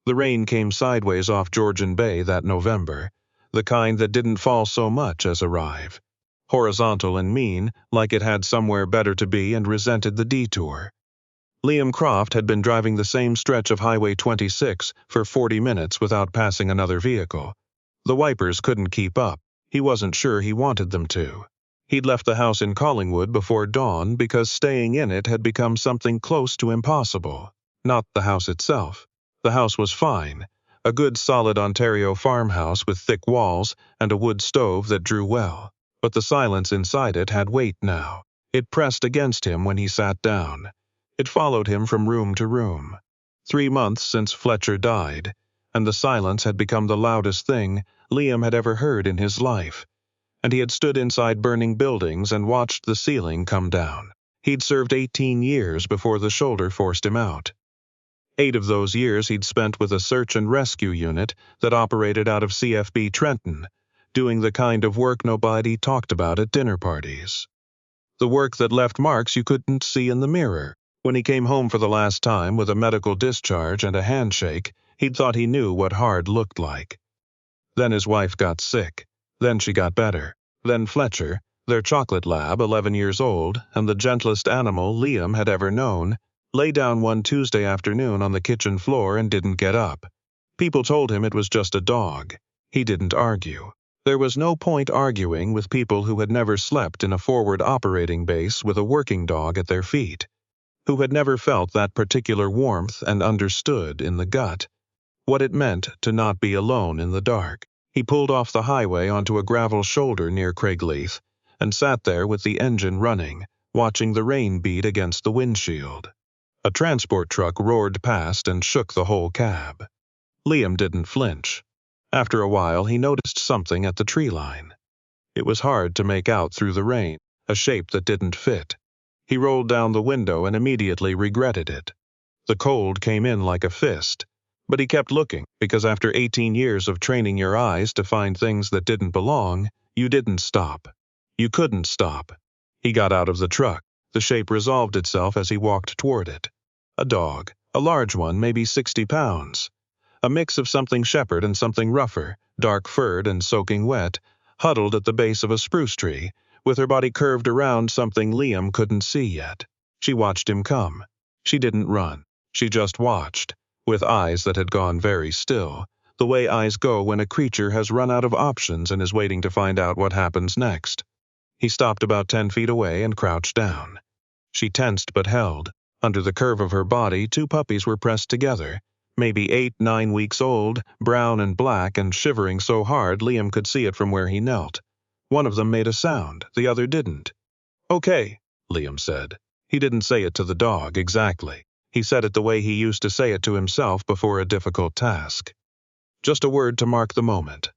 The rain came sideways off Georgian Bay that November, the kind that didn't fall so much as arrive. Horizontal and mean, like it had somewhere better to be and resented the detour. Liam Croft had been driving the same stretch of Highway 26 for 40 minutes without passing another vehicle. The wipers couldn't keep up. He wasn't sure he wanted them to. He'd left the house in Collingwood before dawn because staying in it had become something close to impossible. Not the house itself. The house was fine, a good solid Ontario farmhouse with thick walls and a wood stove that drew well. But the silence inside it had weight now. It pressed against him when he sat down. It followed him from room to room. 3 months since Fletcher died, and the silence had become the loudest thing Liam had ever heard in his life, and he had stood inside burning buildings and watched the ceiling come down. He'd served 18 years before the shoulder forced him out. 8 of those years he'd spent with a search and rescue unit that operated out of CFB Trenton, doing the kind of work nobody talked about at dinner parties. The work that left marks you couldn't see in the mirror. When he came home for the last time with a medical discharge and a handshake, he'd thought he knew what hard looked like. Then his wife got sick. Then she got better. Then Fletcher, their chocolate lab, 11 years old, and the gentlest animal Liam had ever known, lay down one Tuesday afternoon on the kitchen floor and didn't get up. People told him it was just a dog. He didn't argue. There was no point arguing with people who had never slept in a forward operating base with a working dog at their feet, who had never felt that particular warmth and understood in the gut what it meant to not be alone in the dark. He pulled off the highway onto a gravel shoulder near Craigleith and sat there with the engine running, watching the rain beat against the windshield. A transport truck roared past and shook the whole cab. Liam didn't flinch. After a while, he noticed something at the tree line. It was hard to make out through the rain, a shape that didn't fit. He rolled down the window and immediately regretted it. The cold came in like a fist, but he kept looking because after 18 years of training your eyes to find things that didn't belong, you didn't stop. You couldn't stop. He got out of the truck. The shape resolved itself as he walked toward it. A dog, a large one, maybe 60 pounds. A mix of something shepherd and something rougher, dark-furred and soaking wet, huddled at the base of a spruce tree, with her body curved around something Liam couldn't see yet. She watched him come. She didn't run. She just watched, with eyes that had gone very still, the way eyes go when a creature has run out of options and is waiting to find out what happens next. He stopped about 10 feet away and crouched down. She tensed but held. Under the curve of her body, 2 puppies were pressed together, maybe 8-9 weeks old, brown and black and shivering so hard Liam could see it from where he knelt. One of them made a sound, the other didn't. "Okay," Liam said. He didn't say it to the dog exactly. He said it the way he used to say it to himself before a difficult task. Just a word to mark the moment.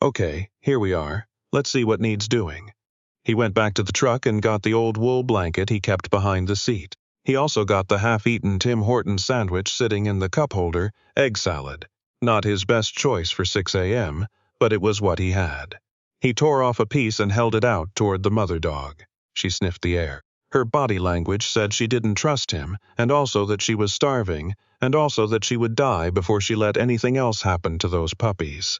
"Okay, here we are. Let's see what needs doing." He went back to the truck and got the old wool blanket he kept behind the seat. He also got the half-eaten Tim Hortons sandwich sitting in the cup holder, egg salad. Not his best choice for 6 a.m., but it was what he had. He tore off a piece and held it out toward the mother dog. She sniffed the air. Her body language said she didn't trust him, and also that she was starving, and also that she would die before she let anything else happen to those puppies.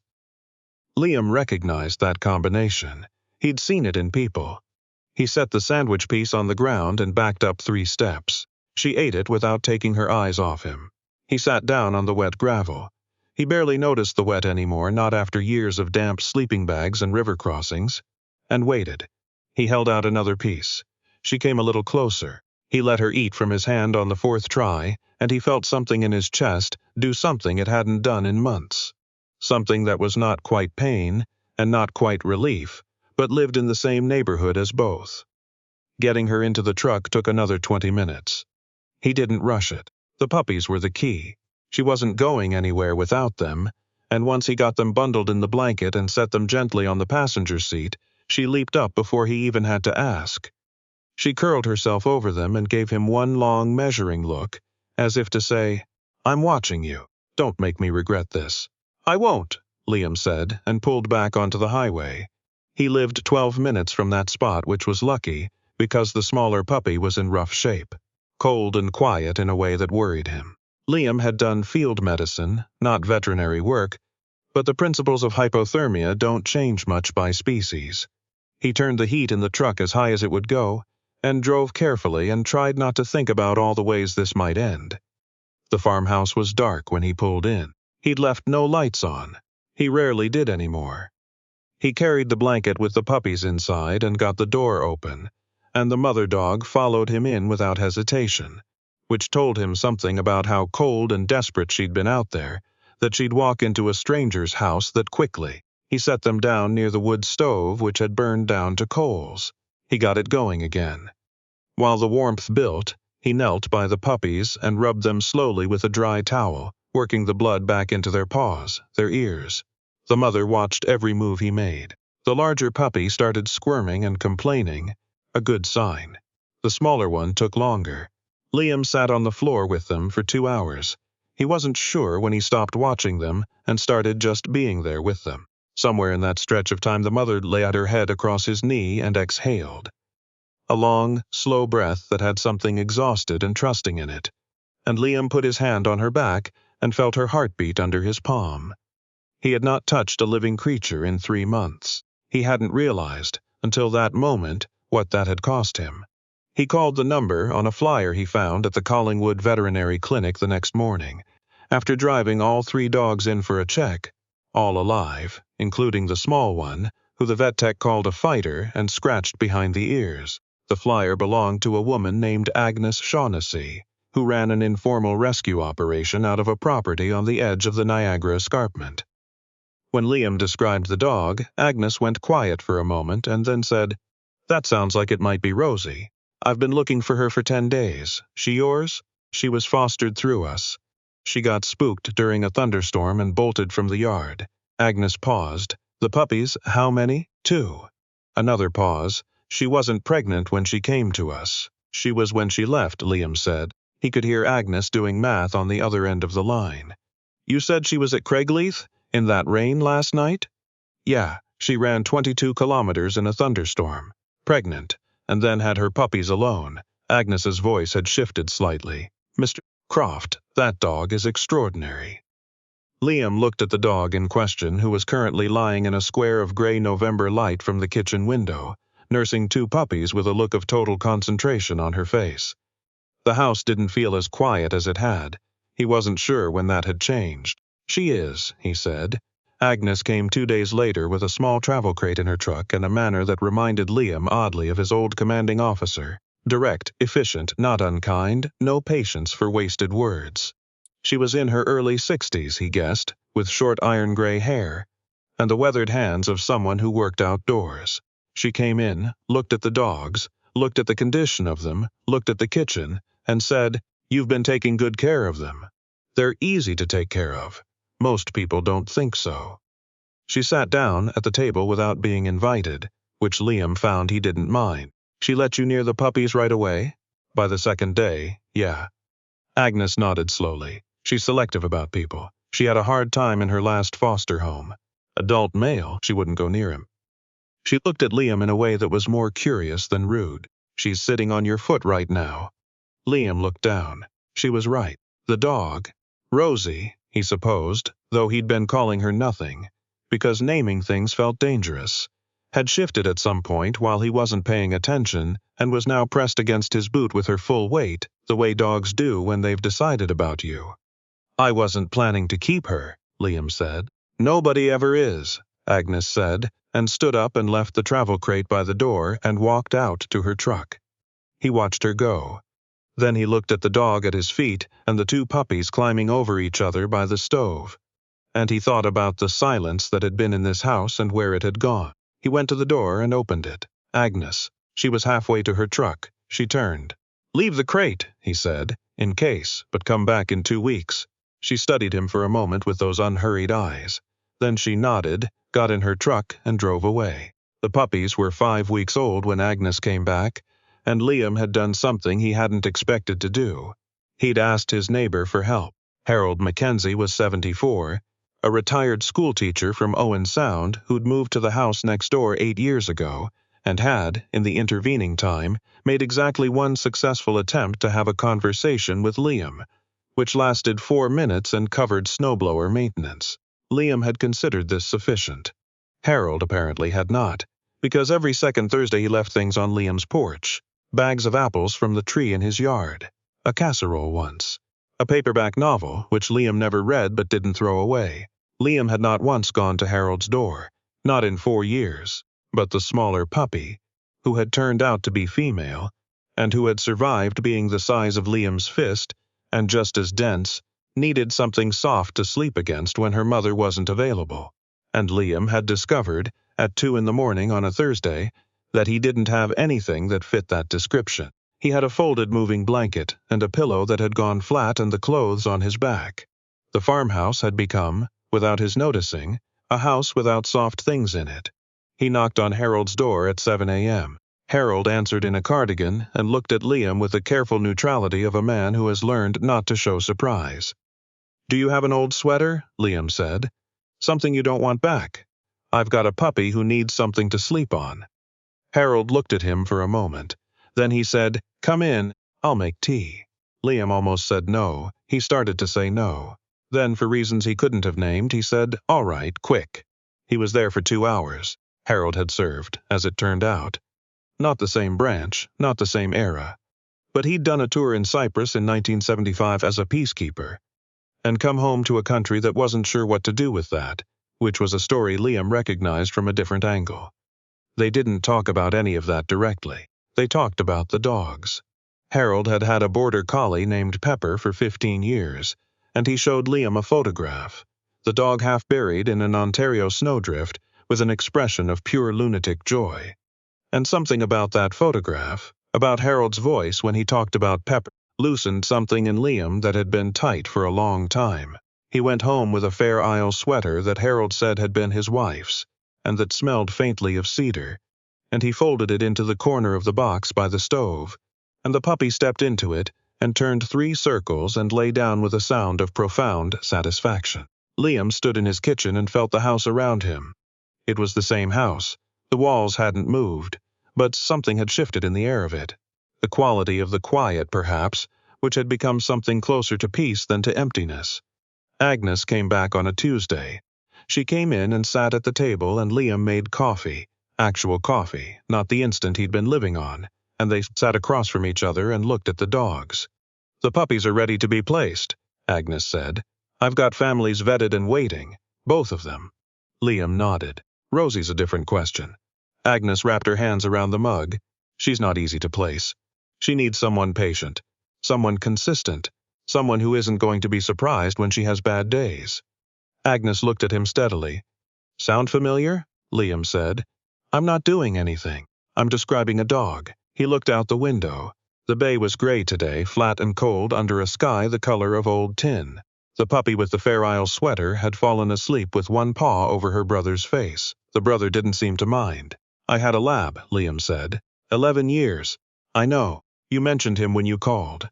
Liam recognized that combination. He'd seen it in people. He set the sandwich piece on the ground and backed up 3 steps. She ate it without taking her eyes off him. He sat down on the wet gravel. He barely noticed the wet anymore, not after years of damp sleeping bags and river crossings, and waited. He held out another piece. She came a little closer. He let her eat from his hand on the 4th try, and he felt something in his chest do something it hadn't done in months. Something that was not quite pain and not quite relief, but lived in the same neighborhood as both. Getting her into the truck took another 20 minutes. He didn't rush it. The puppies were the key. She wasn't going anywhere without them, and once he got them bundled in the blanket and set them gently on the passenger seat, she leaped up before he even had to ask. She curled herself over them and gave him one long measuring look, as if to say, "I'm watching you. Don't make me regret this." "I won't," Liam said, and pulled back onto the highway. He lived 12 minutes from that spot, which was lucky, because the smaller puppy was in rough shape, cold and quiet in a way that worried him. Liam had done field medicine, not veterinary work, but the principles of hypothermia don't change much by species. He turned the heat in the truck as high as it would go, and drove carefully and tried not to think about all the ways this might end. The farmhouse was dark when he pulled in. He'd left no lights on. He rarely did anymore. He carried the blanket with the puppies inside and got the door open, and the mother dog followed him in without hesitation, which told him something about how cold and desperate she'd been out there, that she'd walk into a stranger's house that quickly. He set them down near the wood stove, which had burned down to coals. He got it going again. While the warmth built, he knelt by the puppies and rubbed them slowly with a dry towel, working the blood back into their paws, their ears. The mother watched every move he made. The larger puppy started squirming and complaining, a good sign. The smaller one took longer. Liam sat on the floor with them for 2 hours. He wasn't sure when he stopped watching them and started just being there with them. Somewhere in that stretch of time, the mother laid her head across his knee and exhaled. A long, slow breath that had something exhausted and trusting in it. And Liam put his hand on her back and felt her heartbeat under his palm. He had not touched a living creature in 3 months. He hadn't realized, until that moment, what that had cost him. He called the number on a flyer he found at the Collingwood veterinary clinic the next morning, after driving all 3 dogs in for a check, all alive, including the small one, who the vet tech called a fighter and scratched behind the ears. The flyer belonged to a woman named Agnes Shaughnessy, who ran an informal rescue operation out of a property on the edge of the Niagara Escarpment. When Liam described the dog, Agnes went quiet for a moment and then said, "That sounds like it might be Rosie. I've been looking for her for 10 days. She yours? She was fostered through us. She got spooked during a thunderstorm and bolted from the yard." Agnes paused. "The puppies, how many?" 2. Another pause. "She wasn't pregnant when she came to us. She was when she left," Liam said. He could hear Agnes doing math on the other end of the line. "You said she was at Craigleith? In that rain last night?" "Yeah, she ran 22 kilometres in a thunderstorm. Pregnant, and then had her puppies alone." Agnes's voice had shifted slightly. "Mr. Croft, that dog is extraordinary." Liam looked at the dog in question, who was currently lying in a square of gray November light from the kitchen window, nursing 2 puppies with a look of total concentration on her face. The house didn't feel as quiet as it had. He wasn't sure when that had changed. "She is," he said. Agnes came 2 days later with a small travel crate in her truck and a manner that reminded Liam oddly of his old commanding officer. Direct, efficient, not unkind, no patience for wasted words. She was in her early 60s, he guessed, with short iron-gray hair, and the weathered hands of someone who worked outdoors. She came in, looked at the dogs, looked at the condition of them, looked at the kitchen, and said, "You've been taking good care of them. They're easy to take care of. Most people don't think so." She sat down at the table without being invited, which Liam found he didn't mind. "She let you near the puppies right away?" "By the 2nd day, yeah." Agnes nodded slowly. "She's selective about people. She had a hard time in her last foster home. Adult male, she wouldn't go near him." She looked at Liam in a way that was more curious than rude. "She's sitting on your foot right now." Liam looked down. She was right. The dog, Rosie, he supposed, though he'd been calling her nothing, because naming things felt dangerous, had shifted at some point while he wasn't paying attention and was now pressed against his boot with her full weight, the way dogs do when they've decided about you. "I wasn't planning to keep her," Liam said. "Nobody ever is," Agnes said, and stood up and left the travel crate by the door and walked out to her truck. He watched her go. Then he looked at the dog at his feet and the 2 puppies climbing over each other by the stove. And he thought about the silence that had been in this house and where it had gone. He went to the door and opened it. Agnes. She was halfway to her truck. She turned. "Leave the crate," he said, "in case, but come back in 2 weeks." She studied him for a moment with those unhurried eyes. Then she nodded, got in her truck, and drove away. The puppies were 5 weeks old when Agnes came back, and Liam had done something he hadn't expected to do. He'd asked his neighbor for help. Harold Mackenzie was 74, a retired schoolteacher from Owen Sound who'd moved to the house next door 8 years ago, and had, in the intervening time, made exactly one successful attempt to have a conversation with Liam, which lasted 4 minutes and covered snowblower maintenance. Liam had considered this sufficient. Harold apparently had not, because every second Thursday he left things on Liam's porch. Bags of apples from the tree in his yard, a casserole once, a paperback novel which Liam never read but didn't throw away. Liam had not once gone to Harold's door, not in 4 years, but the smaller puppy, who had turned out to be female, and who had survived being the size of Liam's fist and just as dense, needed something soft to sleep against when her mother wasn't available. And Liam had discovered, at 2 in the morning on a Thursday, that he didn't have anything that fit that description. He had a folded moving blanket and a pillow that had gone flat and the clothes on his back. The farmhouse had become, without his noticing, a house without soft things in it. He knocked on Harold's door at 7 a.m. Harold answered in a cardigan and looked at Liam with the careful neutrality of a man who has learned not to show surprise. "Do you have an old sweater?" Liam said. "Something you don't want back? I've got a puppy who needs something to sleep on." Harold looked at him for a moment. Then he said, "Come in, I'll make tea." Liam almost said no. He started to say no. Then, for reasons he couldn't have named, he said, "All right, quick." He was there for 2 hours. Harold had served, as it turned out. Not the same branch, not the same era. But he'd done a tour in Cyprus in 1975 as a peacekeeper, and come home to a country that wasn't sure what to do with that, which was a story Liam recognized from a different angle. They didn't talk about any of that directly. They talked about the dogs. Harold had had a border collie named Pepper for 15 years, and he showed Liam a photograph, the dog half buried in an Ontario snowdrift with an expression of pure lunatic joy. And something about that photograph, about Harold's voice when he talked about Pepper, loosened something in Liam that had been tight for a long time. He went home with a Fair Isle sweater that Harold said had been his wife's, and that smelled faintly of cedar, and he folded it into the corner of the box by the stove, and the puppy stepped into it and turned 3 circles and lay down with a sound of profound satisfaction. Liam stood in his kitchen and felt the house around him. It was the same house. The walls hadn't moved, but something had shifted in the air of it. The quality of the quiet, perhaps, which had become something closer to peace than to emptiness. Agnes came back on a Tuesday. She came in and sat at the table, and Liam made coffee, actual coffee, not the instant he'd been living on, and they sat across from each other and looked at the dogs. "The puppies are ready to be placed," Agnes said. "I've got families vetted and waiting, both of them." Liam nodded. "Rosie's a different question." Agnes wrapped her hands around the mug. "She's not easy to place. She needs someone patient, someone consistent, someone who isn't going to be surprised when she has bad days." Agnes looked at him steadily. "Sound familiar?" Liam said. "I'm not doing anything. I'm describing a dog." He looked out the window. The bay was gray today, flat and cold under a sky the color of old tin. The puppy with the Fair Isle sweater had fallen asleep with one paw over her brother's face. The brother didn't seem to mind. "I had a lab," Liam said. 11 years. I know. You mentioned him when you called."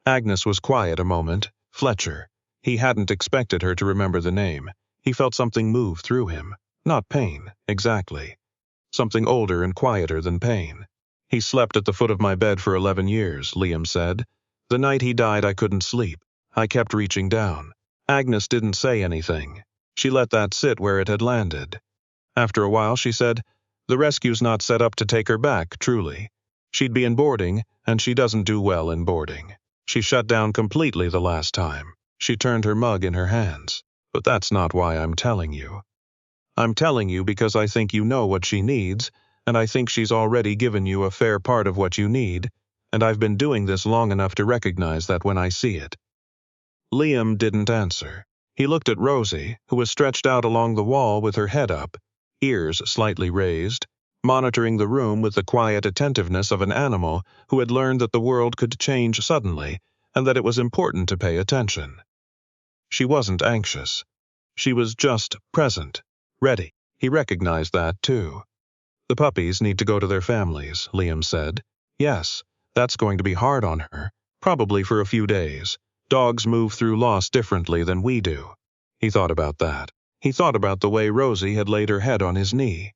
Agnes was quiet a moment. Fletcher. He hadn't expected her to remember the name. He felt something move through him. Not pain, exactly. Something older and quieter than pain. "He slept at the foot of my bed for 11 years, Liam said. "The night he died I couldn't sleep. I kept reaching down." Agnes didn't say anything. She let that sit where it had landed. After a while she said, "The rescue's not set up to take her back, truly. She'd be in boarding, and she doesn't do well in boarding. She shut down completely the last time." She turned her mug in her hands. "But that's not why I'm telling you. I'm telling you because I think you know what she needs, and I think she's already given you a fair part of what you need, and I've been doing this long enough to recognize that when I see it." Liam didn't answer. He looked at Rosie, who was stretched out along the wall with her head up, ears slightly raised, monitoring the room with the quiet attentiveness of an animal who had learned that the world could change suddenly and that it was important to pay attention. She wasn't anxious. She was just present, ready. He recognized that, too. "The puppies need to go to their families," Liam said. "Yes, that's going to be hard on her, probably for a few days. Dogs move through loss differently than we do." He thought about that. He thought about the way Rosie had laid her head on his knee.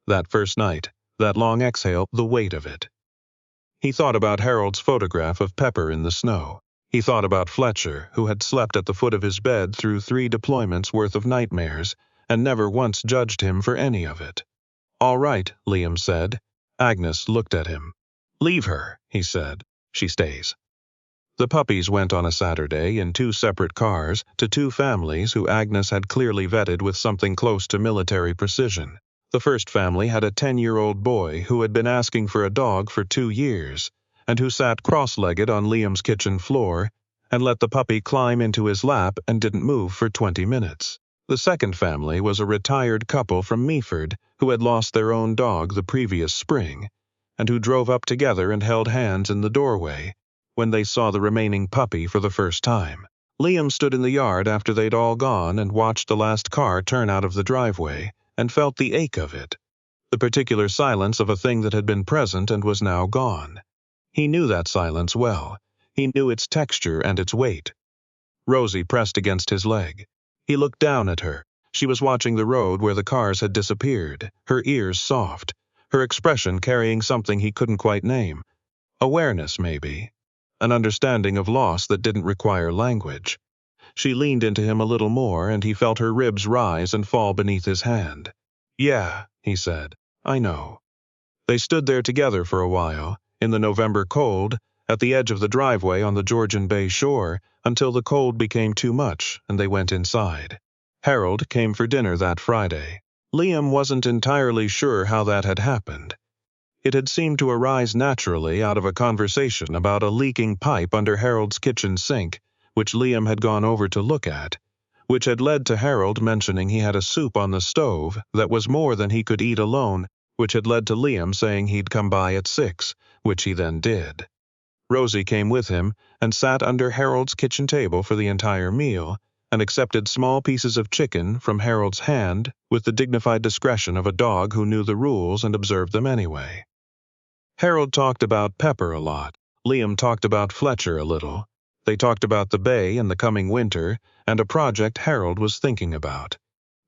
That first night, that long exhale, the weight of it. He thought about Harold's photograph of Pepper in the snow. He thought about Fletcher, who had slept at the foot of his bed through 3 deployments worth of nightmares, and never once judged him for any of it. "All right," Liam said. Agnes looked at him. "Leave her," he said. "She stays." The puppies went on a Saturday in 2 separate cars to 2 families who Agnes had clearly vetted with something close to military precision. The first family had a 10-year-old boy who had been asking for a dog for 2 years, and who sat cross-legged on Liam's kitchen floor and let the puppy climb into his lap and didn't move for 20 minutes. The second family was a retired couple from Meaford who had lost their own dog the previous spring, and who drove up together and held hands in the doorway when they saw the remaining puppy for the first time. Liam stood in the yard after they'd all gone and watched the last car turn out of the driveway and felt the ache of it, the particular silence of a thing that had been present and was now gone. He knew that silence well. He knew its texture and its weight. Rosie pressed against his leg. He looked down at her. She was watching the road where the cars had disappeared, her ears soft, her expression carrying something he couldn't quite name. Awareness, maybe. An understanding of loss that didn't require language. She leaned into him a little more, and he felt her ribs rise and fall beneath his hand. "Yeah," he said. "I know." They stood there together for a while, in the November cold, at the edge of the driveway on the Georgian Bay shore, until the cold became too much and they went inside. Harold came for dinner that Friday. Liam wasn't entirely sure how that had happened. It had seemed to arise naturally out of a conversation about a leaking pipe under Harold's kitchen sink, which Liam had gone over to look at, which had led to Harold mentioning he had a soup on the stove that was more than he could eat alone, which had led to Liam saying he'd come by at 6, which he then did. Rosie came with him and sat under Harold's kitchen table for the entire meal and accepted small pieces of chicken from Harold's hand with the dignified discretion of a dog who knew the rules and observed them anyway. Harold talked about Pepper a lot. Liam talked about Fletcher a little. They talked about the bay and the coming winter and a project Harold was thinking about.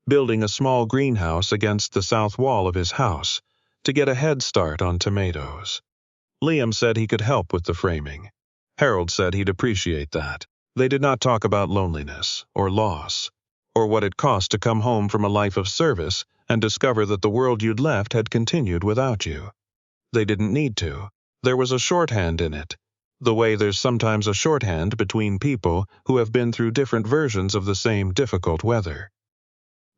Building a small greenhouse against the south wall of his house to get a head start on tomatoes. Liam said he could help with the framing. Harold said he'd appreciate that. They did not talk about loneliness or loss, or what it cost to come home from a life of service and discover that the world you'd left had continued without you. They didn't need to. There was a shorthand in it, the way there's sometimes a shorthand between people who have been through different versions of the same difficult weather.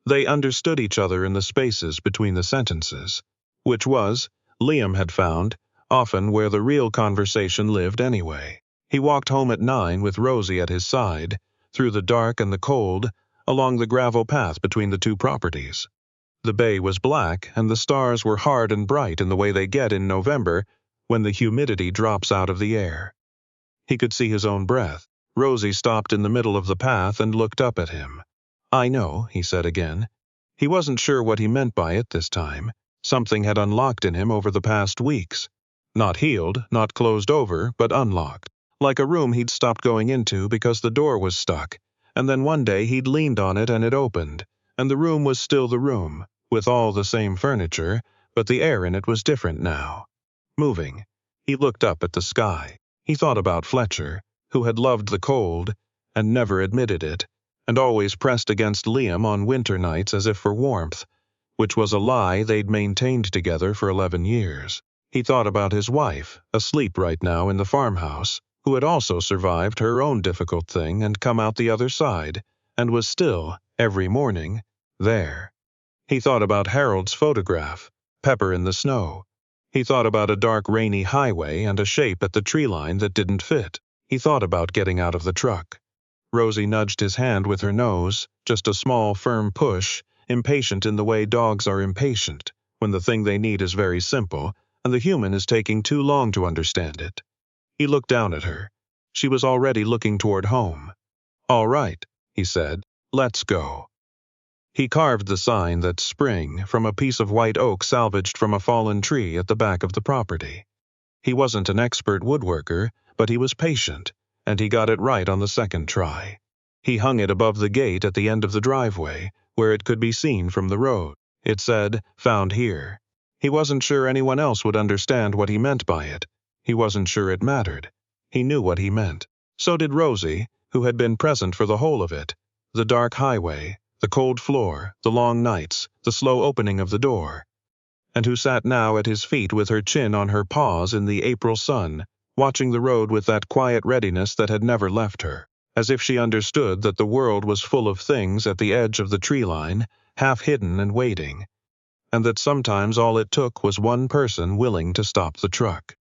They understood each other in the spaces between the sentences, which was, Liam had found, often where the real conversation lived anyway. He walked home at 9 with Rosie at his side, through the dark and the cold, along the gravel path between the 2 properties. The bay was black, and the stars were hard and bright in the way they get in November when the humidity drops out of the air. He could see his own breath. Rosie stopped in the middle of the path and looked up at him. "I know," he said again. He wasn't sure what he meant by it this time. Something had unlocked in him over the past weeks. Not healed, not closed over, but unlocked. Like a room he'd stopped going into because the door was stuck, and then one day he'd leaned on it and it opened, and the room was still the room, with all the same furniture, but the air in it was different now. Moving. He looked up at the sky. He thought about Fletcher, who had loved the cold, and never admitted it, and always pressed against Liam on winter nights as if for warmth, which was a lie they'd maintained together for 11 years. He thought about his wife, asleep right now in the farmhouse, who had also survived her own difficult thing and come out the other side, and was still, every morning, there. He thought about Harold's photograph, Pepper in the snow. He thought about a dark rainy highway and a shape at the tree line that didn't fit. He thought about getting out of the truck. Rosie nudged his hand with her nose, just a small, firm push, impatient in the way dogs are impatient, when the thing they need is very simple, and the human is taking too long to understand it. He looked down at her. She was already looking toward home. "All right," he said. "Let's go." He carved the sign that's spring from a piece of white oak salvaged from a fallen tree at the back of the property. He wasn't an expert woodworker, but he was patient, and he got it right on the second try. He hung it above the gate at the end of the driveway, where it could be seen from the road. It said, "Found here." He wasn't sure anyone else would understand what he meant by it. He wasn't sure it mattered. He knew what he meant. So did Rosie, who had been present for the whole of it. The dark highway, the cold floor, the long nights, the slow opening of the door. And who sat now at his feet with her chin on her paws in the April sun, watching the road with that quiet readiness that had never left her, as if she understood that the world was full of things at the edge of the tree line, half hidden and waiting, and that sometimes all it took was one person willing to stop the truck.